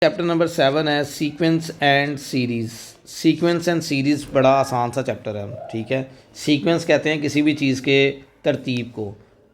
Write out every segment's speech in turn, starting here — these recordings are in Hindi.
चैप्टर नंबर 7 है sequence and series. Sequence and series बड़ा आसान सा चैप्टर है, ठीक है। सीक्वेंस कहते हैं किसी भी चीज़ के तरतीब को,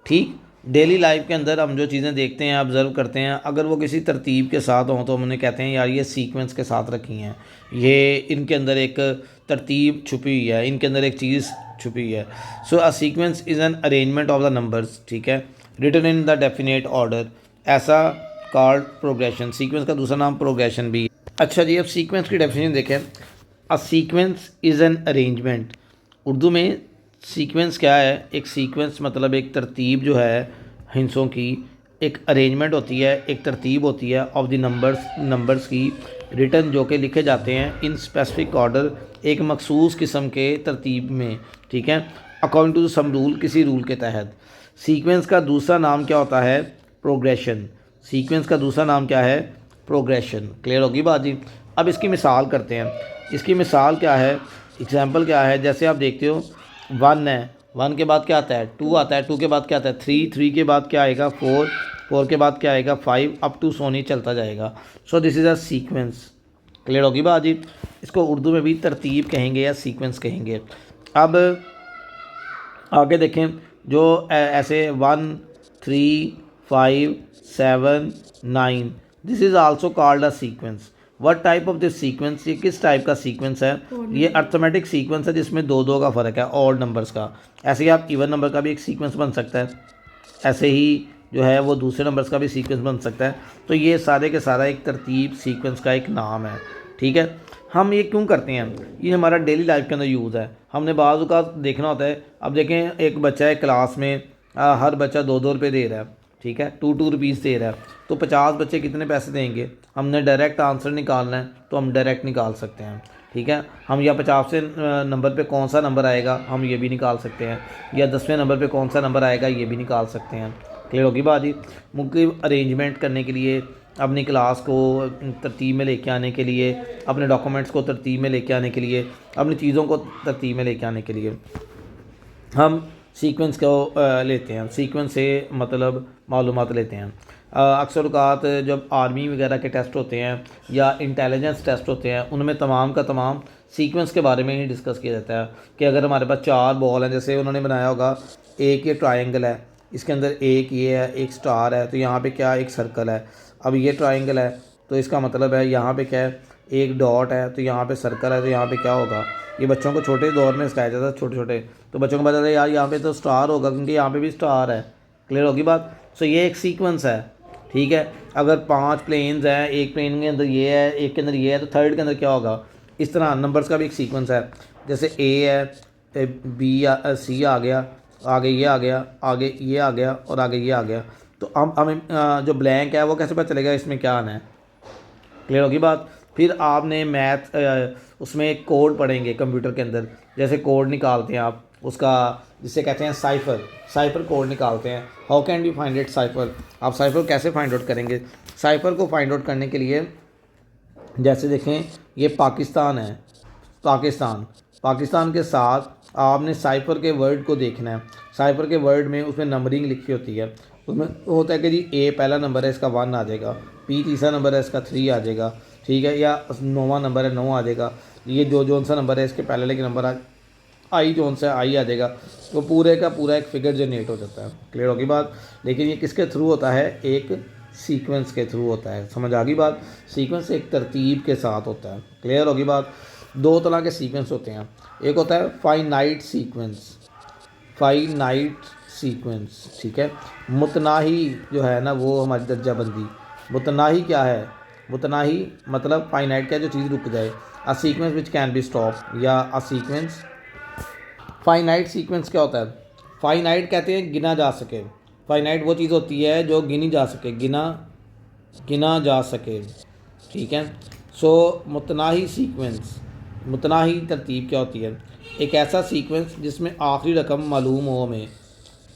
ठीक। डेली लाइफ के अंदर हम जो चीज़ें देखते हैं, ऑब्ज़र्व करते हैं, अगर वो किसी तरतीब के साथ हों तो हम उन्हें कहते हैं यार ये सीक्वेंस के साथ रखी हैं, ये इनके अंदर एक तरतीब छुपी हुई है, इनके अंदर एक चीज़ छुपी हुई है। So a sequence is an arrangement of the numbers, ठीक है, written in the definite order, ऐसा कॉल्ड प्रोग्रेशन। सीक्वेंस का दूसरा नाम प्रोग्रेशन भी है। अच्छा जी, अब सीक्वेंस की डेफिनेशन देखें। अ sequence is an arrangement. Urdu में सीक्वेंस क्या है? एक सीक्वेंस मतलब एक तरतीब जो है हिंसों की, एक अरेंजमेंट होती है, एक तरतीब होती है ऑफ द नंबर्स की, रिटन जो कि लिखे जाते हैं इन स्पेसिफिक ऑर्डर, एक मखसूस किस्म के तरतीब में, ठीक है, अकॉर्डिंग टू सम रूल, किसी रूल के तहत। सीक्वेंस का दूसरा नाम क्या होता है? प्रोग्रेशन। सीक्वेंस का दूसरा नाम क्या है? प्रोग्रेशन। क्लियर होगी बात जी। अब इसकी मिसाल करते हैं। इसकी मिसाल क्या है, एग्जाम्पल क्या है? जैसे आप देखते हो 1 है, 1 के बाद क्या आता है? 2 आता है, 2 के बाद क्या आता है? 3, 3 के बाद क्या आएगा? 4, 4 के बाद क्या आएगा? 5, अप टू सोनी चलता जाएगा। So this is a sequence. Clear होगी बात जी। इसको उर्दू में भी तरतीब कहेंगे या सीक्वेंस कहेंगे। अब आगे देखें, जो ऐसे 1, 3, 5, 7, 9, this is also called a sequence. What type of this sequence? ये किस टाइप का सीक्वेंस है? ये अर्थमेटिक सीक्वेंस है जिसमें दो दो का फ़र्क है, ऑड नंबर्स का। ऐसे ही आप इवन नंबर का भी एक सीक्वेंस बन सकता है, ऐसे ही जो है वो दूसरे नंबर्स का भी सीक्वेंस बन सकता है। तो ये सारे के सारा एक तरतीब सीक्वेंस का एक नाम है, ठीक है। हम ये क्यों करते हैं? ये हमारा डेली लाइफ के अंदर यूज़ है। हमने बाज़ औक़ात देखना होता है। अब देखें, एक बच्चा है क्लास में, हर बच्चा 2-2 रुपये दे रहा है, ठीक है, 2-2 रुपीज़ दे रहा है। तो 50 बच्चे कितने पैसे देंगे? हमने डायरेक्ट आंसर निकालना है तो हम डायरेक्ट निकाल सकते हैं, ठीक है। हम या 50 से नंबर पे कौन सा नंबर आएगा हम ये भी निकाल सकते हैं, या 10वें नंबर पे कौन सा नंबर आएगा ये भी निकाल सकते हैं। क्लियर होगी बात जी। मुख्तलिफ अरेंजमेंट करने के लिए, अपनी क्लास को तरतीब में लेके आने के लिए, अपने डॉक्यूमेंट्स को तरतीब में लेके आने के लिए, अपनी चीज़ों को तरतीब में लेके आने के लिए हम सीक्वेंस को लेते हैं। सीक्वेंस से मतलब मालूमात लेते हैं। अक्सर औक़ात जब आर्मी वगैरह के टेस्ट होते हैं या इंटेलिजेंस टेस्ट होते हैं, उनमें तमाम का तमाम सीक्वेंस के बारे में ही डिस्कस किया जाता है कि अगर हमारे पास 4 बॉल हैं, जैसे उन्होंने बनाया होगा, एक ये ट्रायंगल है, इसके अंदर एक ये है, एक स्टार है, तो यहाँ पे क्या, एक सर्कल है। अब ये ट्रायंगल है तो इसका मतलब है यहाँ पे क्या है, एक डॉट है, तो यहाँ पे सर्कल है, तो यहाँ पे क्या होगा? ये बच्चों को छोटे दौर में सिखाया जाता है, छोटे छोटे, तो बच्चों को पता चला यार यहाँ पे तो स्टार होगा क्योंकि यहाँ पे भी स्टार है। क्लियर होगी बात। सो ये एक सीक्वेंस है, ठीक है। अगर 5 प्लेन्स हैं, एक प्लेन के अंदर ये है, एक के अंदर ये है, तो थर्ड के अंदर क्या होगा? इस तरह नंबर्स का भी एक सीक्वेंस है। जैसे ए है, बी सी आ गया, आगे ये आ गया, आगे ये आ गया और आगे ये आ गया। तो हम हमें जो ब्लैंक है वो कैसे पता चलेगा इसमें क्या आना है? क्लियर होगी बात। फिर आपने मैथ उसमें एक कोड पढ़ेंगे कंप्यूटर के अंदर, जैसे कोड निकालते हैं आप उसका, जिसे कहते हैं साइफ़र, साइफ़र कोड निकालते हैं। How can we find it cipher? आप साइफ़र कैसे फाइंड आउट करेंगे? साइफ़र को फाइंड आउट करने के लिए, जैसे देखें ये पाकिस्तान है, पाकिस्तान, पाकिस्तान के साथ आपने साइफ़र के वर्ड को देखना है। साइफ़र के वर्ड में उसमें नंबरिंग लिखी होती है, उसमें होता है कि जी ए पहला नंबर है इसका 1 आ जाएगा, पी तीसरा नंबर है इसका 3 आ जाएगा, ठीक है, या 9वां नंबर है 9 आ जाएगा, ये जो सा नंबर है इसके पहले लेके नंबर आई जोन सा आई आ जाएगा। तो पूरे का पूरा एक फिगर जनरेट हो जाता है। क्लियर होगी बात। लेकिन ये किसके थ्रू होता है? एक सीक्वेंस के थ्रू होता है। समझ आ गई बात। सीक्वेंस एक तरतीब के साथ होता है। क्लियर होगी बात। 2 तरह के सीक्वेंस होते हैं। एक होता है फाइनाइट सीक्वेंस, फाइनाइट सीक्वेंस, ठीक है। मुतनाही जो है ना वो हमारी दर्जाबंदी। मुतनाही क्या है? मुतनाही मतलब फाइनाइट क्या, जो चीज़ रुक जाए। A sequence which can be stop, या अ सीक्वेंस। फाइनाइट सीक्वेंस क्या होता है? फाइनाइट कहते हैं गिना जा सके। फाइनाइट वो चीज़ होती है जो गिनी जा सके, गिना जा सके, ठीक है। सो मुतनाही सीक्वेंस, मुतनाही तरतीब क्या होती है? एक ऐसा सीक्वेंस जिसमें आखिरी रकम मालूम हो,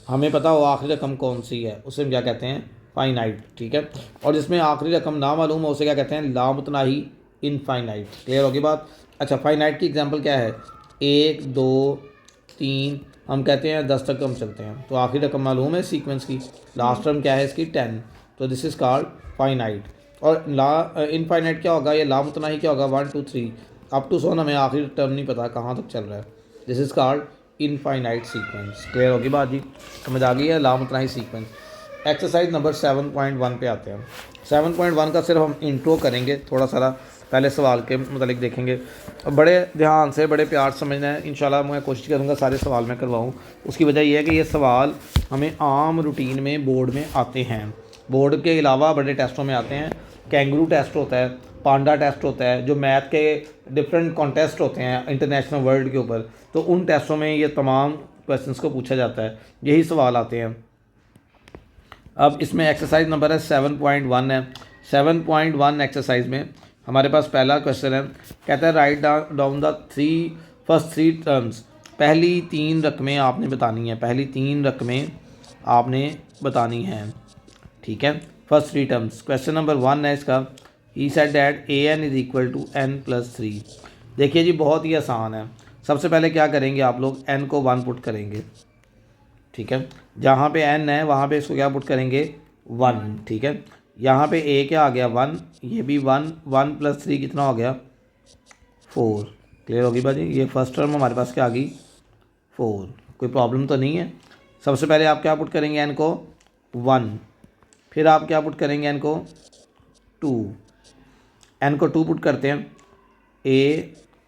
हमें पता हो आखिरी रकम कौन सी है, उसे हम क्या कहते हैं? फाइनाइट, ठीक है। और जिसमें आखिरी रकम ना मालूम हो उसे क्या कहते हैं? लामुतनाही, इनफाइनाइट। क्लियर होगी बात। अच्छा, फाइनाइट की एग्जांपल क्या है? 1, 2, 3, हम कहते हैं 10 तक हम चलते हैं, तो आखिरी रकम मालूम है सीक्वेंस की, लास्ट टर्म क्या है इसकी? 10, तो दिस इज़ कॉल्ड फाइनाइट। और इनफाइनाइट क्या होगा, ये लामुतनाही क्या होगा, 1 2 3 अप टू सोन, हमें आखिरी टर्म नहीं पता कहाँ तक चल रहा है। This is called infinite sequence. Clear होगी बात जी, समझ आ गई है, लामुतनाही सीक्वेंस। एक्सरसाइज नंबर 7.1 पे आते हैं। 7.1 का सिर्फ हम इंट्रो करेंगे, थोड़ा सारा पहले सवाल के मतलब देखेंगे और बड़े ध्यान से बड़े प्यार समझना है। इंशाल्लाह मैं कोशिश करूँगा सारे सवाल मैं करवाऊँ। उसकी वजह यह है कि ये सवाल हमें आम रूटीन में बोर्ड में आते हैं, बोर्ड के अलावा बड़े टेस्टों में आते हैं। कैंगरू टेस्ट होता है, पांडा टेस्ट होता है, जो मैथ के डिफरेंट कॉन्टेस्ट होते हैं इंटरनेशनल वर्ल्ड के ऊपर, तो उन टेस्टों में ये तमाम क्वेश्चंस को पूछा जाता है, यही सवाल आते हैं। अब इसमें एक्सरसाइज नंबर है 7.1 है। 7.1 एक्सरसाइज में हमारे पास पहला क्वेश्चन है, कहता है write down the first three terms. पहली तीन रकमें आपने बतानी है, पहली तीन रकमें आपने बतानी हैं, ठीक है। First three terms, question number 1 है इसका। He said that an is equal to n+3। देखिए जी बहुत ही आसान है। सबसे पहले क्या करेंगे आप लोग, n को 1 पुट करेंगे, ठीक है। जहाँ पे n है वहाँ पे इसको क्या पुट करेंगे, 1, ठीक है। यहाँ पे a क्या आ गया, 1, ये भी 1, 1 + 3 कितना हो गया, 4। क्लियर होगी बाजी, ये फर्स्ट टर्म हमारे पास क्या आ गई, 4। कोई प्रॉब्लम तो नहीं है। सबसे पहले आप क्या पुट करेंगे, n को 1, फिर आप क्या पुट करेंगे, n को 2, n को 2 पुट करते हैं। a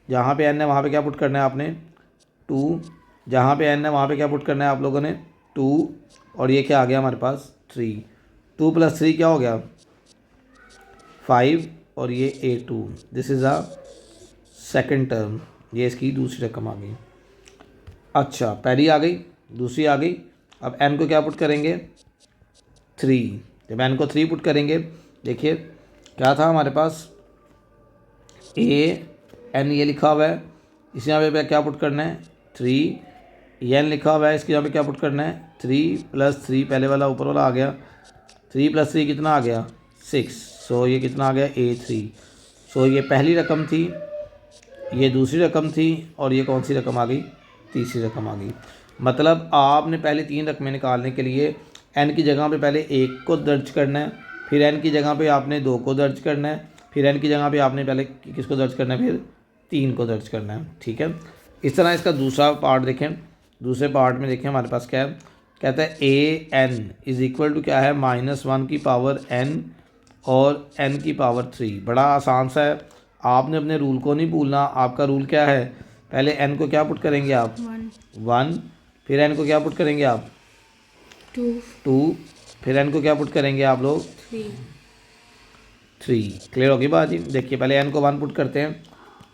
जहाँ पे n है वहाँ पे क्या पुट करना है आपने, 2, जहाँ पे n है वहाँ पे क्या पुट करना है आप लोगों ने, 2, और ये क्या आ गया हमारे पास, 3। 2 + 3 क्या हो गया, 5, और ये a2। This is a second term, ये इसकी दूसरी रकम आ गई। अच्छा, पहली आ गई, दूसरी आ गई। अब n को क्या पुट करेंगे, 3। जब n को 3 पुट करेंगे, देखिए क्या था हमारे पास, n ये लिखा हुआ है, इस यहाँ पे क्या पुट करना है, 3, n लिखा हुआ है, इसके यहाँ पे क्या पुट करना है, 3 + 3, पहले वाला ऊपर वाला आ गया, 3 + 3 कितना आ गया, 6। सो ये कितना आ गया, a3। सो ये पहली रकम थी, ये दूसरी रकम थी, और ये कौन सी रकम आ गई, तीसरी रकम आ गई। मतलब आपने पहले तीन रकमें निकालने के लिए n की जगह पे पहले 1 को दर्ज करना है, फिर n की जगह पे आपने 2 को दर्ज करना है, फिर n की जगह पे आपने पहले किसको दर्ज करना है, फिर 3 को दर्ज करना है, ठीक है। इस तरह इसका दूसरा पार्ट देखें। दूसरे पार्ट में देखें हमारे पास क्या है, कहता है an इज़ इक्वल टू क्या है, -1 की पावर n और n की पावर 3। बड़ा आसान सा है, आपने अपने रूल को नहीं भूलना। आपका रूल क्या है, पहले n को क्या पुट करेंगे आप, 1, फिर n को क्या पुट करेंगे आप, 2, फिर n को क्या पुट करेंगे आप लोग, 3। क्लियर होगी बात जी। देखिए पहले n को 1 पुट करते हैं,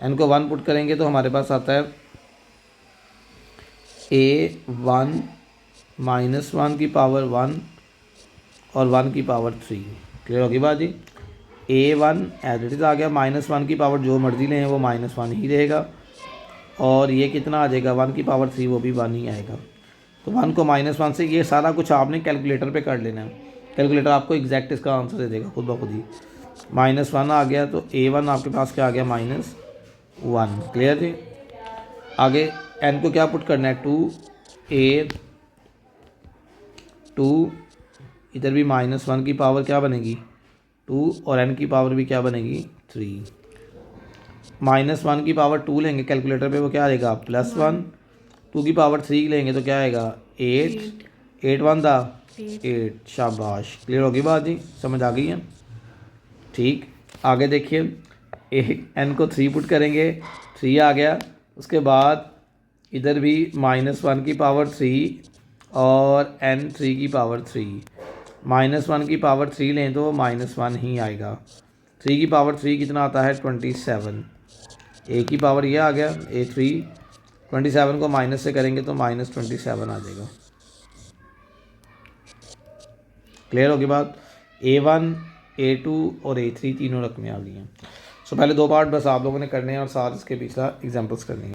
n को 1 पुट करेंगे तो हमारे पास आता है a1 -1 की पावर 1 और 1 की पावर 3। क्लियर होगी बात जी। a1 एज इट इज़ आ गया, -1 की पावर जो मर्जी लें वो -1 ही रहेगा, और ये कितना आ जाएगा, 1 की पावर 3, वो भी 1 ही आएगा। तो 1 को -1 से, ये सारा कुछ आपने कैलकुलेटर पे कर लेना है, कैलकुलेटर आपको एग्जैक्ट इसका आंसर दे देगा खुद ब खुद ही। -1 आ गया तो a1 आपके पास क्या आ गया, -1। क्लियर जी। आगे n को क्या पुट करना है, 2, इधर भी -1 की पावर क्या बनेगी, 2, और n की पावर भी क्या बनेगी, 3। -1 की पावर 2 लेंगे कैलकुलेटर पे, वो क्या आएगा, +1। 2 की पावर 3 लेंगे तो क्या आएगा, 8, 8 1 दा 8। शाबाश, क्लियर होगी बात जी, समझ आ गई है, ठीक। आगे देखिए, n को 3 पुट करेंगे, 3 आ गया। उसके बाद इधर भी -1 की पावर 3 और n 3 की पावर 3। -1 की पावर 3 लें तो -1 ही आएगा। 3 की पावर 3 कितना आता है, 27। a की पावर ये आ गया, a3। 27 को माइनस से करेंगे तो -27 आ जाएगा। क्लियर होगी बात। a1, a2 और a3 तीनों रकमें आ गई हैं। सो पहले दो पार्ट बस आप लोगों ने करने हैं और साथ इसके पिछला एग्जांपल्स करनी है।